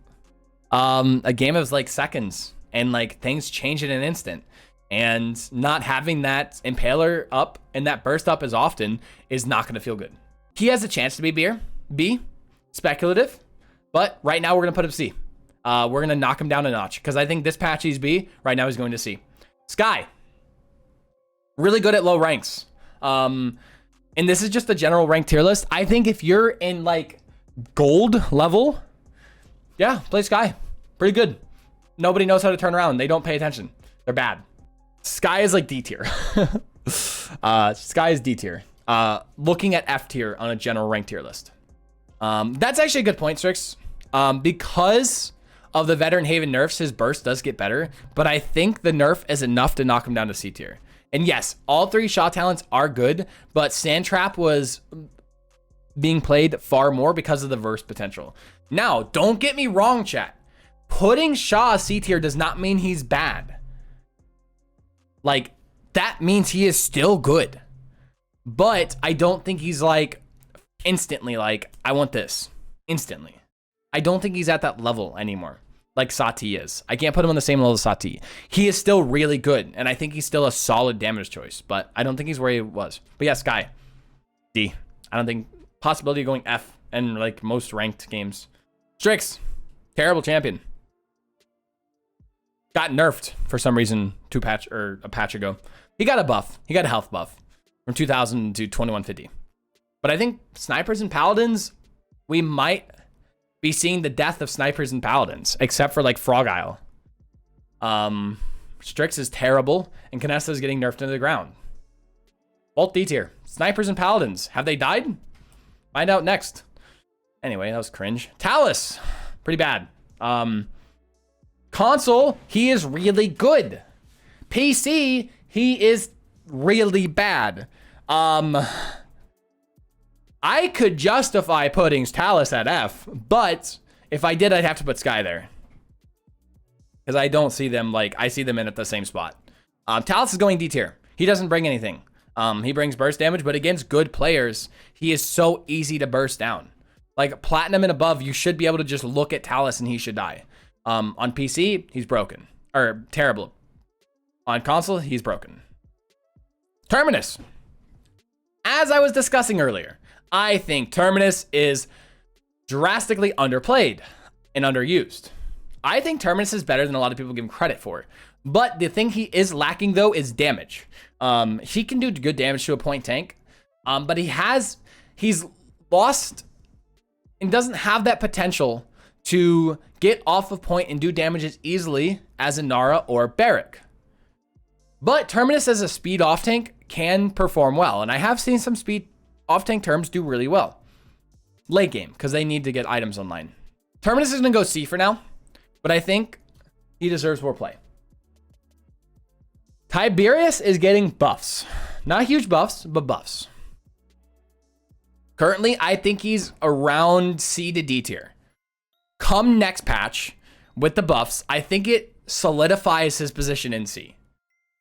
seconds, and like things change in an instant. And not having that Impaler up and that burst up as often is not going to feel good. He has a chance to be B, speculative, but right now we're going to put him C. We're going to knock him down a notch because I think this patch he's B. Right now he's going to C. Sky, really good at low ranks. And this is just a general rank tier list. I think if you're in like gold level, yeah, play Sky. Pretty good. Nobody knows how to turn around. They don't pay attention. They're bad. Sky is like D tier. Sky is D tier. Looking at F tier on a general rank tier list. That's actually a good point, Strix. Because of the Veteran Haven nerfs, his burst does get better, but I think the nerf is enough to knock him down to C tier. And yes, all 3 Shaw talents are good, but Sand Trap was being played far more because of the verse potential. Now, don't get me wrong, chat. Putting Shaw C tier does not mean he's bad. Like, that means he is still good. But I don't think he's like instantly like, I want this. Instantly. I don't think he's at that level anymore. Like Sati is. I can't put him on the same level as Sati. He is still really good. And I think he's still a solid damage choice. But I don't think he's where he was. But yeah, Sky. D. I don't think possibility of going F in like most ranked games. Strix. Terrible champion. Got nerfed for some reason a patch ago. He got a buff. He got a health buff from 2000 to 2150. But I think snipers and paladins, we might be seeing the death of snipers and paladins, except for like Frog Isle. Strix is terrible, and Canessa is getting nerfed into the ground. Both D tier. Snipers and Paladins. Have they died? Find out next. Anyway, that was cringe. Talus. Pretty bad. Console, he is really good. PC, he is really bad. I could justify putting Talus at F, but if I did, I'd have to put Sky there. Because I don't see them, like, I see them in at the same spot. Talus is going D tier. He doesn't bring anything. He brings burst damage, but against good players, he is so easy to burst down. Like, Platinum and above, you should be able to just look at Talus and he should die. On PC, he's broken. Or terrible. On console, he's broken. Terminus. As I was discussing earlier, I think Terminus is drastically underplayed and underused. I think Terminus is better than a lot of people give him credit for. But the thing he is lacking, though, is damage. He can do good damage to a point tank. But he's lost and doesn't have that potential to get off of point and do damage as easily as a Nara or Barrack. But Terminus as a speed off tank can perform well. And I have seen some speed off tank terms do really well. Late game, because they need to get items online. Terminus is going to go C for now. But I think he deserves more play. Tiberius is getting buffs. Not huge buffs, but buffs. Currently, I think he's around C to D tier. Come next patch with the buffs, I think it solidifies his position in C.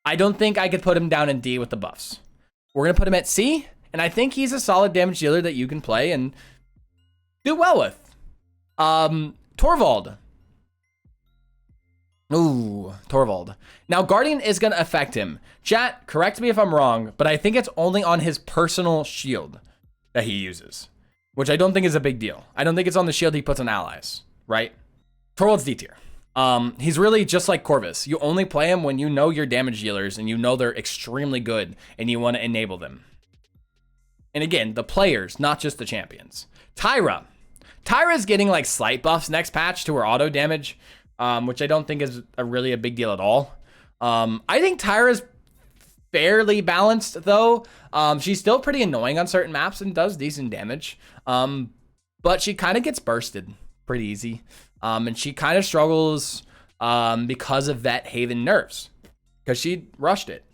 I don't think I could put him down in D with the buffs. We're going to put him at C, and I think he's a solid damage dealer that you can play and do well with. Torvald. Ooh, Torvald. Now, Guardian is going to affect him. Chat, correct me if I'm wrong, but I think it's only on his personal shield that he uses, which I don't think is a big deal. I don't think it's on the shield he puts on allies, right? Torvald's D tier. He's really just like Corvus. You only play him when you know your damage dealers and you know they're extremely good and you want to enable them. And again, the players, not just the champions. Tyra. Tyra's getting like slight buffs next patch to her auto damage, which I don't think is really a big deal at all. I think Tyra's fairly balanced though. She's still pretty annoying on certain maps and does decent damage. But she kind of gets bursted pretty easy. And she kind of struggles because of Vet Haven nerfs. Because she rushed it.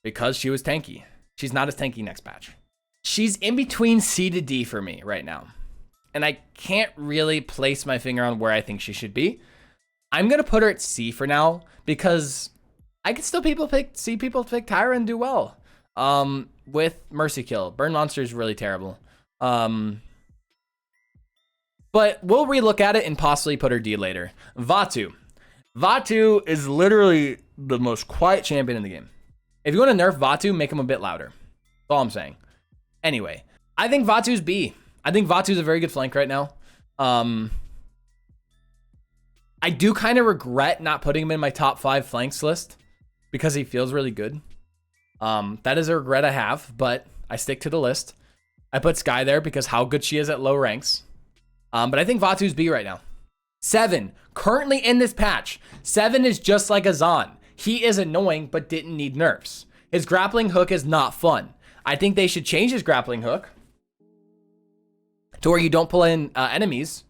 Because she was tanky. She's not as tanky next patch. She's in between C to D for me right now. And I can't really place my finger on where I think she should be. I'm going to put her at C for now because I can still see people pick Tyra and do well. With Mercy Kill. Burn Monster is really terrible. But we'll relook at it and possibly put her D later. Vatu. Vatu is literally the most quiet champion in the game. If you want to nerf Vatu, make him a bit louder. That's all I'm saying. Anyway, I think Vatu's B. I think Vatu's a very good flank right now. I do kind of regret not putting him in my top 5 flanks list because he feels really good. That is a regret I have, but I stick to the list. I put Sky there because how good she is at low ranks. But I think Vatu's B right now. 7, currently in this patch. 7 is just like Azan. He is annoying, but didn't need nerfs. His grappling hook is not fun. I think they should change his grappling hook to where you don't pull in enemies.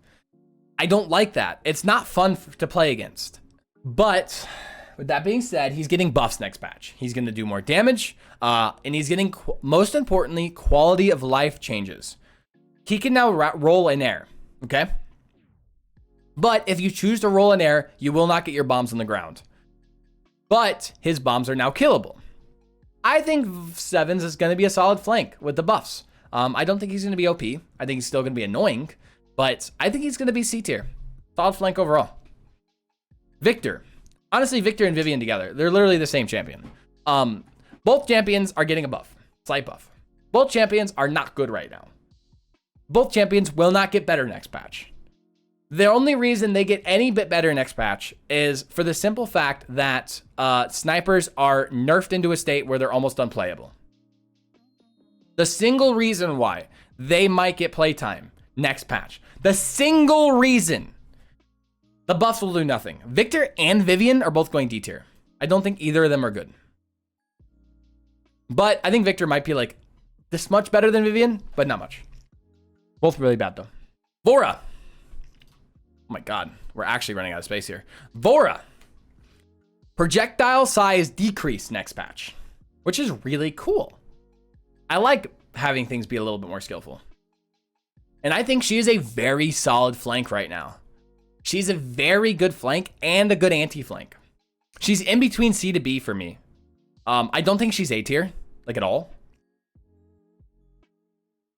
I don't like that. It's not fun to play against. But with that being said, he's getting buffs next patch. He's going to do more damage, and he's getting, most importantly, quality of life changes. He can now roll in air. Okay. But if you choose to roll in air, you will not get your bombs on the ground. But his bombs are now killable. I think 7's is going to be a solid flank with the buffs. I don't think he's going to be OP. I think he's still going to be annoying, but I think he's going to be C tier. Solid flank overall. Victor. Honestly, Victor and Vivian together, they're literally the same champion. Both champions are getting a buff. Slight buff. Both champions are not good right now. Both champions will not get better next patch. The only reason they get any bit better next patch is for the simple fact that snipers are nerfed into a state where they're almost unplayable. The single reason why they might get playtime next patch, the single reason The buffs will do nothing. Victor and Vivian are both going D tier. I don't think either of them are good. But I think Victor might be like this much better than Vivian, but not much. Both really bad though. Vora. Oh my God, we're actually running out of space here. Vora. Projectile size decrease next patch, which is really cool. I like having things be a little bit more skillful. And I think she is a very solid flank right now. She's a very good flank and a good anti-flank. She's in between C to B for me. I don't think she's A tier, like at all.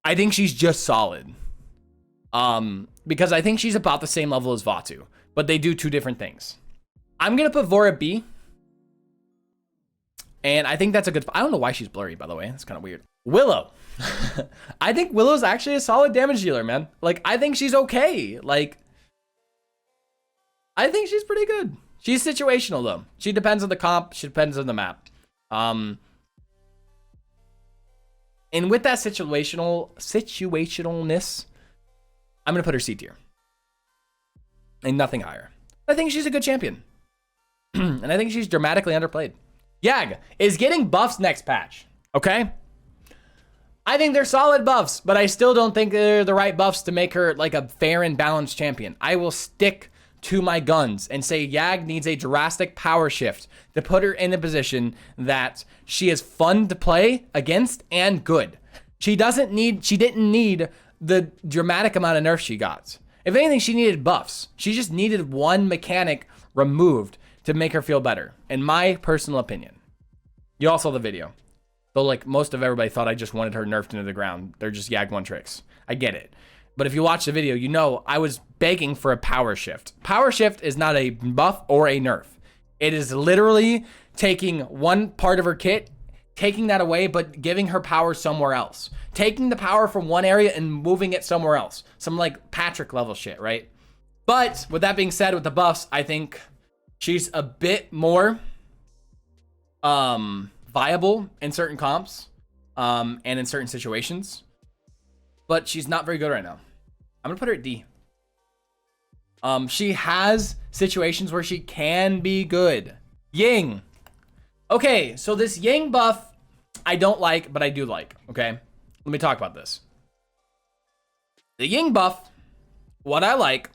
I think she's just solid. Because I think she's about the same level as Vatu, but they do two different things. I'm going to put Vora B. And I think that's a good, I don't know why she's blurry, by the way. It's kind of weird. Willow. I think Willow's actually a solid damage dealer, man. Like, I think she's okay. Like, I think she's pretty good. She's situational, though. She depends on the comp. She depends on the map. And with that situationalness, I'm going to put her C tier. And nothing higher. I think she's a good champion. And I think she's dramatically underplayed. Yag is getting buffs next patch. Okay? I think they're solid buffs, but I still don't think they're the right buffs to make her like a fair and balanced champion. I will stick to my guns and say Yag needs a drastic power shift to put her in a position that she is fun to play against and good. She didn't need the dramatic amount of nerfs she got. If anything, she needed buffs. She just needed one mechanic removed to make her feel better, in my personal opinion. You all saw the video. Though, like, most of everybody thought I just wanted her nerfed into the ground. They're just Yag 1 tricks. I get it. But if you watch the video, you know I was begging for a power shift. Power shift is not a buff or a nerf. It is literally taking one part of her kit, taking that away, but giving her power somewhere else. Taking the power from one area and moving it somewhere else. Some, like, Patrick level shit, right? But with that being said, with the buffs, I think she's a bit more viable in certain comps and in certain situations, but she's not very good right now. I'm gonna put her at D. She has situations where she can be good. Ying. Okay, so this Ying buff I don't like, but I do like. Okay, let me talk about this. The Ying buff, what I like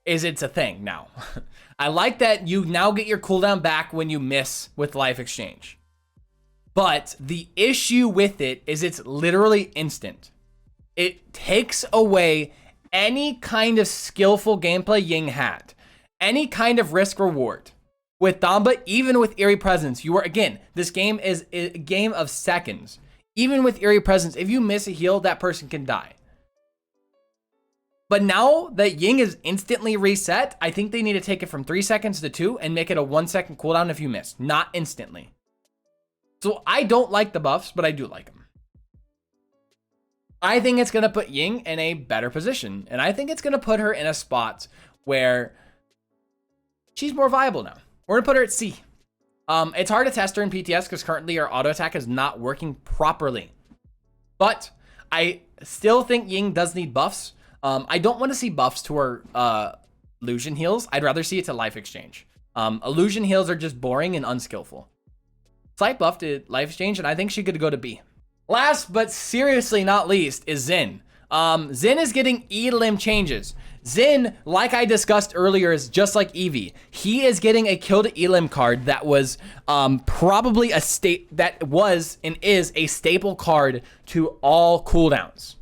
is it's a thing now. I like that you now get your cooldown back when you miss with life exchange. But the issue with it is it's literally instant. It takes away any kind of skillful gameplay Ying had. Any kind of risk reward. With Damba, even with Eerie Presence, you are, again, this game is a game of seconds. Even with Eerie Presence, if you miss a heal, that person can die. But now that Ying is instantly reset, I think they need to take it from 3 seconds to 2 and make it a 1 second cooldown if you miss, not instantly. So I don't like the buffs, but I do like them. I think it's going to put Ying in a better position. And I think it's going to put her in a spot where she's more viable now. We're going to put her at C. It's hard to test her in PTS because currently her auto attack is not working properly. But I still think Ying does need buffs. I don't want to see buffs to her illusion heals. I'd rather see it to life exchange. Illusion heals are just boring and unskillful. Slight buff to life exchange, and I think she could go to B. Last but seriously not least is Xin. Xin is getting E-limb changes. Xin, like I discussed earlier, is just like Eevee. He is getting a kill to E-limb card that was probably a staple card to all cooldowns.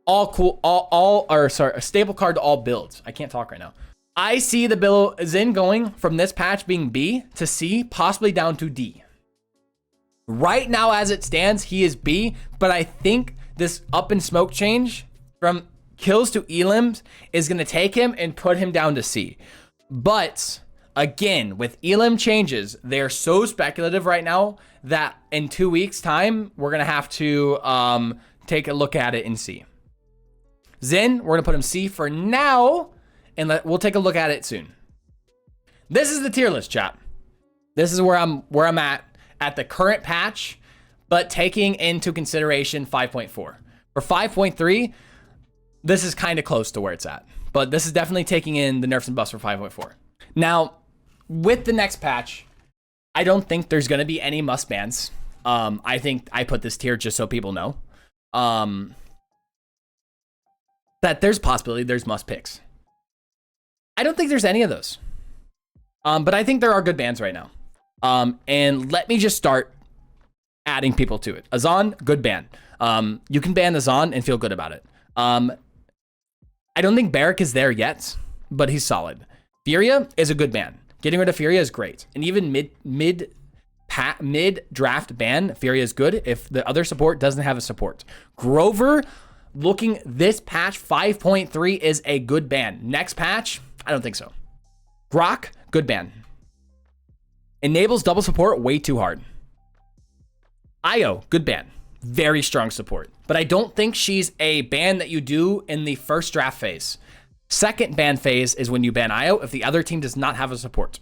A staple card to all builds. I can't talk right now. I see the Xin going from this patch being B to C, possibly down to D. Right now, as it stands, he is B, but I think this up in smoke change from kills to elims is going to take him and put him down to C. But again, with elim changes, they're so speculative right now that in 2 weeks' time, we're going to have to take a look at it and see. Xin, we're going to put him C for now, and we'll take a look at it soon. This is the tier list, chat. This is where I'm at the current patch, but taking into consideration 5.4. For 5.3, this is kind of close to where it's at. But this is definitely taking in the nerfs and buffs for 5.4. Now, with the next patch, I don't think there's going to be any must bans. I think I put this tier just so people know that there's possibility there's must picks. I don't think there's any of those. But I think there are good bans right now. And let me just start adding people to it. Azan, good ban. You can ban Azan and feel good about it. I don't think Barrack is there yet, but he's solid. Furia is a good ban. Getting rid of Furia is great. And even mid draft ban, Furia is good if the other support doesn't have a support. Grover, looking this patch, 5.3 is a good ban. Next patch, I don't think so. Grok, good ban. Enables double support way too hard. Io, good ban. Very strong support. But I don't think she's a ban that you do in the first draft phase. Second ban phase is when you ban Io if the other team does not have a support.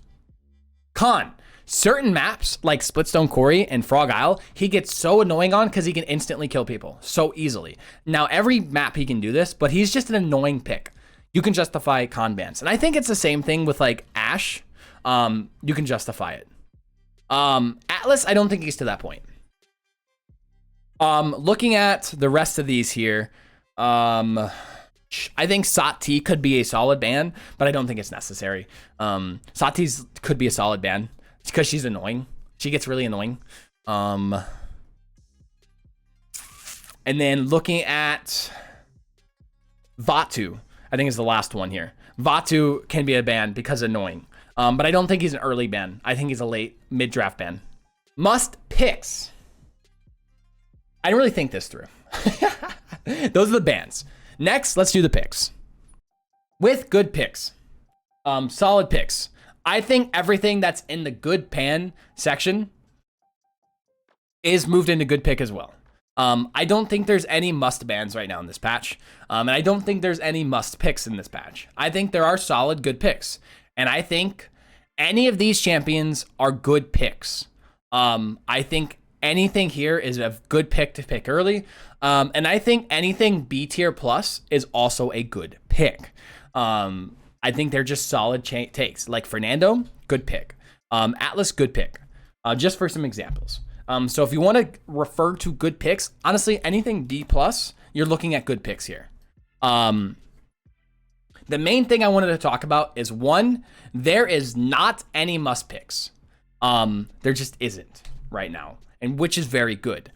Con, certain maps like Splitstone Quarry and Frog Isle, he gets so annoying on because he can instantly kill people so easily. Now, every map he can do this, but he's just an annoying pick. You can justify con bans. And I think it's the same thing with like Ashe. You can justify it. Atlas, I don't think he's to that point. Looking at the rest of these here, I think Sati could be a solid ban, but I don't think it's necessary. Sati's could be a solid ban because she's annoying. She gets really annoying. And then looking at Vatu, I think is the last one here. Vatu can be a ban because annoying. But I don't think he's an early ban. I think he's a late mid-draft ban. Must picks. I didn't really think this through. Those are the bans. Next, let's do the picks. With good picks. Solid picks. I think everything that's in the good pan section is moved into good pick as well. I don't think there's any must bans right now in this patch. And I don't think there's any must picks in this patch. I think there are solid good picks. And I think any of these champions are good picks. I think anything here is a good pick to pick early. And I think anything B tier plus is also a good pick. I think they're just solid takes. Like Fernando, good pick. Atlas, good pick. Just for some examples. So if you want to refer to good picks, honestly, anything B plus, you're looking at good picks here. The main thing I wanted to talk about is one, there is not any must picks. There just isn't right now, and which is very good.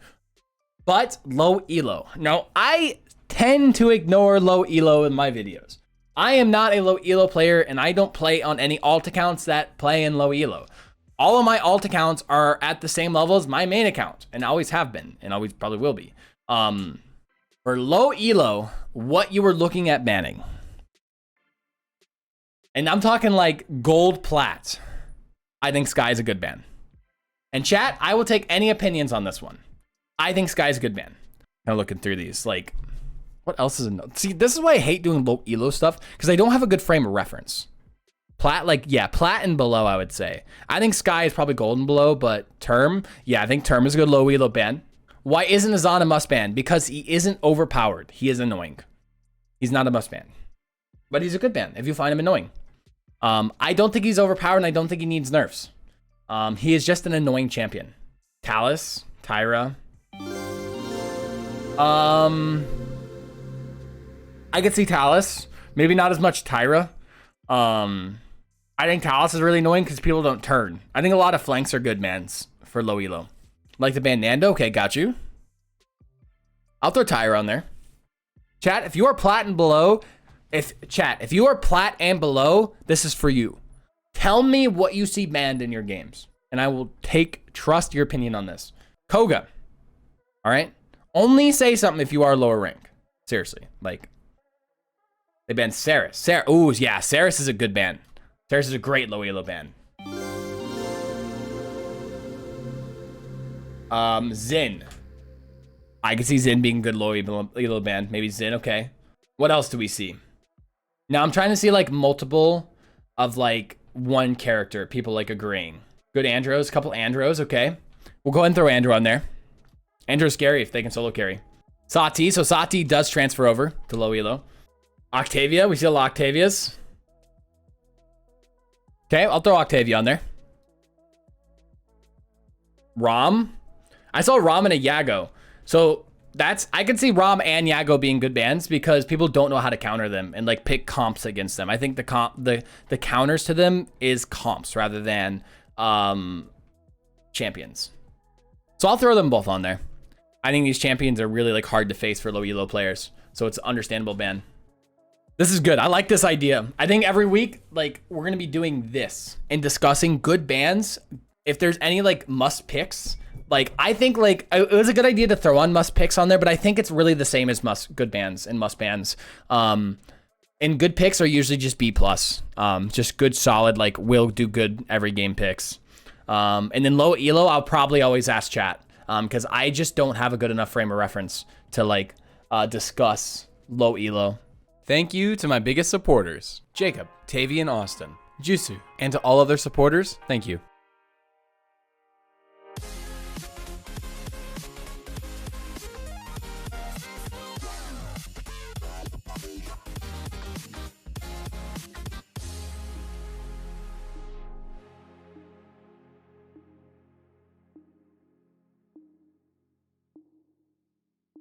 But low elo. Now, I tend to ignore low elo in my videos. I am not a low elo player, and I don't play on any alt accounts that play in low elo. All of my alt accounts are at the same level as my main account, and always have been, and always probably will be. For low elo, what you were looking at banning. And I'm talking like gold plat. I think Sky is a good ban. And chat, I will take any opinions on this one. I think Sky is a good ban. Now looking through these, like, what else is in? See, this is why I hate doing low elo stuff, because I don't have a good frame of reference. Plat, like, yeah, plat and below, I would say. I think Sky is probably gold and below, but Term, yeah, I think Term is a good low elo ban. Why isn't Azan a must ban? Because he isn't overpowered. He is annoying. He's not a must ban. But he's a good ban if you find him annoying. I don't think he's overpowered, and I don't think he needs nerfs. He is just an annoying champion. Talus, Tyra. I could see Talus. Maybe not as much Tyra. I think Talus is really annoying because people don't turn. I think a lot of flanks are good bans for low elo. Like the ban Nando. Okay, got you. I'll throw Tyra on there. Chat, if you are plat and below, if you are plat and below, this is for you. Tell me what you see banned in your games, and I will trust your opinion on this. Koga. All right. Only say something if you are lower rank. Seriously, like they banned Saris. Ooh, yeah, Saris is a good ban. Saris is a great low elo ban. Zin. I could see Zin being good low elo ban. Maybe Zin. Okay. What else do we see? Now I'm trying to see like multiple of like one character. People like agreeing. Good Andros. Couple Andros. Okay. We'll go ahead and throw Andro on there. Andrew's scary if they can solo carry. Sati. So Sati does transfer over to low elo. Octavia, we see a lot of Octavias. Okay, I'll throw Octavia on there. Rom. I saw Rom and a Yago. So I can see Rom and Yago being good bans because people don't know how to counter them and like pick comps against them. I think the counters to them is comps rather than champions. So I'll throw them both on there. I think these champions are really like hard to face for low elo players. So it's an understandable ban. This is good. I like this idea. I think every week, like, we're going to be doing this and discussing good bans. If there's any, like, must picks, like, I think, like, it was a good idea to throw on must picks on there, but I think it's really the same as good bans and must bans. And good picks are usually just B+. Just good, solid, like, will do good every game picks. And then low elo, I'll probably always ask chat because I just don't have a good enough frame of reference to, like, discuss low elo.
Thank you to my biggest supporters, Jacob, Tavian Austin, Jusu, and to all other supporters, thank you.